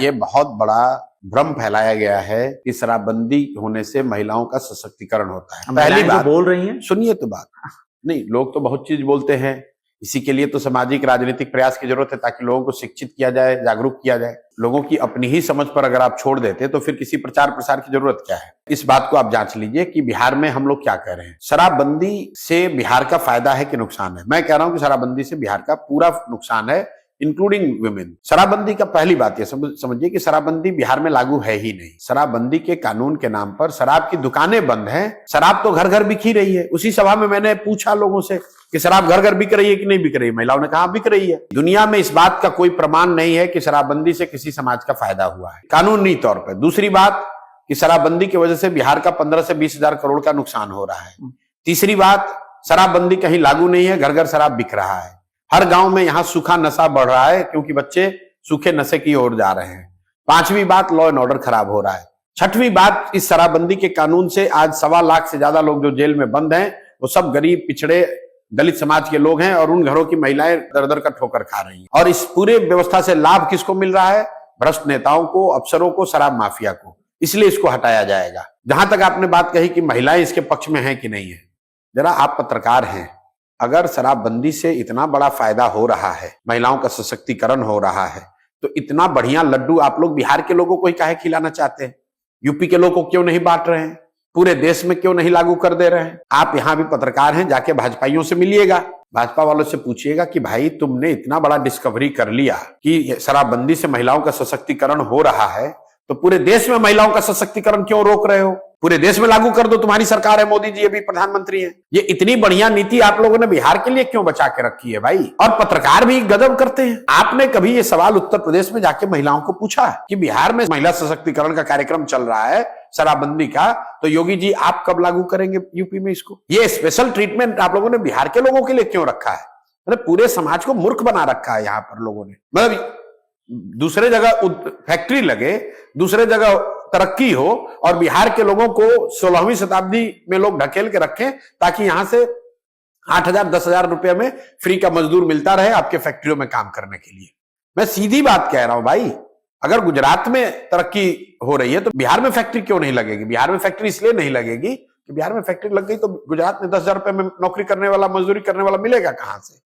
ये बहुत बड़ा भ्रम फैलाया गया है कि शराबबंदी होने से महिलाओं का सशक्तिकरण होता है। पहली बात बोल रही हैं, सुनिए तो बात। नहीं, लोग तो बहुत चीज बोलते हैं, इसी के लिए तो सामाजिक राजनीतिक प्रयास की जरूरत है ताकि लोगों को शिक्षित किया जाए, जागरूक किया जाए। लोगों की अपनी ही समझ पर अगर आप छोड़ देते तो फिर किसी प्रचार प्रसार की जरूरत क्या है। इस बात को आप जांच लीजिए कि बिहार में हम लोग क्या कह रहे हैं। शराबबंदी से बिहार का फायदा है कि नुकसान है? मैं कह रहा हूं कि शराबबंदी से बिहार का पूरा नुकसान है, इंक्लूडिंग वुमेन। शराबबंदी का पहली बात ये समझिए कि शराबबंदी बिहार में लागू है ही नहीं। शराबबंदी के कानून के नाम पर शराब की दुकानें बंद हैं, शराब तो घर घर बिकी रही है। उसी सभा में मैंने पूछा लोगों से कि शराब घर घर बिक रही है कि नहीं बिक रही है। महिलाओं ने कहा बिक रही है। दुनिया में इस बात का कोई प्रमाण नहीं है कि शराबबंदी से किसी समाज का फायदा हुआ है कानूनी तौर पर। दूसरी बात कि शराबबंदी की वजह से बिहार का 15 से 20 हजार करोड़ का नुकसान हो रहा है। तीसरी बात, शराबबंदी कहीं लागू नहीं है, घर घर शराब बिक रहा है। हर गांव में यहां सूखा नशा बढ़ रहा है क्योंकि बच्चे सूखे नशे की ओर जा रहे हैं। पांचवी बात, लॉ एंड ऑर्डर खराब हो रहा है। छठवीं बात, इस शराबबंदी के कानून से आज 1.25 लाख से ज्यादा लोग जो जेल में बंद हैं वो सब गरीब, पिछड़े, दलित समाज के लोग हैं और उन घरों की महिलाएं दर दर का ठोकर खा रही हैं। और इस पूरे व्यवस्था से लाभ किसको मिल रहा है? भ्रष्ट नेताओं को, अफसरों को, शराब माफिया को। इसलिए इसको हटाया जाएगा। जहां तक आपने बात कही कि महिलाएं इसके पक्ष में हैं कि नहीं है, जरा आप पत्रकार हैं, अगर शराबबंदी से इतना बड़ा फायदा हो रहा है, महिलाओं का सशक्तिकरण हो रहा है, तो इतना बढ़िया लड्डू आप लोग बिहार के लोगों को ही काहे खिलाना चाहते हैं? यूपी के लोगों को क्यों नहीं बांट रहे हैं? पूरे देश में क्यों नहीं लागू कर दे रहे हैं? आप यहां भी पत्रकार हैं, जाके भाजपाइयों से मिलिएगा, भाजपा वालों से पूछिएगा कि भाई तुमने इतना बड़ा डिस्कवरी कर लिया कि शराबबंदी से महिलाओं का सशक्तिकरण हो रहा है, तो पूरे देश में महिलाओं का सशक्तिकरण क्यों रोक रहे हो? पूरे देश में लागू कर दो, तुम्हारी सरकार है, मोदी जी अभी प्रधानमंत्री हैं। ये इतनी बढ़िया नीति आप लोगों ने बिहार के लिए क्यों बचा के रखी है भाई? और पत्रकार भी गजब करते हैं। आपने कभी ये सवाल उत्तर प्रदेश में जाके महिलाओं को पूछा कि बिहार में महिला सशक्तिकरण का कार्यक्रम चल रहा है शराबबंदी का, तो योगी जी आप कब लागू करेंगे यूपी में इसको? ये स्पेशल ट्रीटमेंट आप लोगों ने बिहार के लोगों के लिए क्यों रखा है? मतलब पूरे समाज को मूर्ख बना रखा है यहाँ पर लोगों ने। मतलब दूसरे जगह फैक्ट्री लगे, दूसरे जगह तरक्की हो और बिहार के लोगों को 16वीं शताब्दी में लोग ढकेल के रखें ताकि यहां से 8,000 10,000 रुपए में फ्री का मजदूर मिलता रहे आपके फैक्ट्रियों में काम करने के लिए। मैं सीधी बात कह रहा हूं भाई, अगर गुजरात में तरक्की हो रही है तो बिहार में फैक्ट्री क्यों नहीं लगेगी? बिहार में फैक्ट्री इसलिए नहीं लगेगी कि बिहार में फैक्ट्री लग गई तो गुजरात में 10,000 रुपए में नौकरी करने वाला, मजदूरी करने वाला मिलेगा कहां से?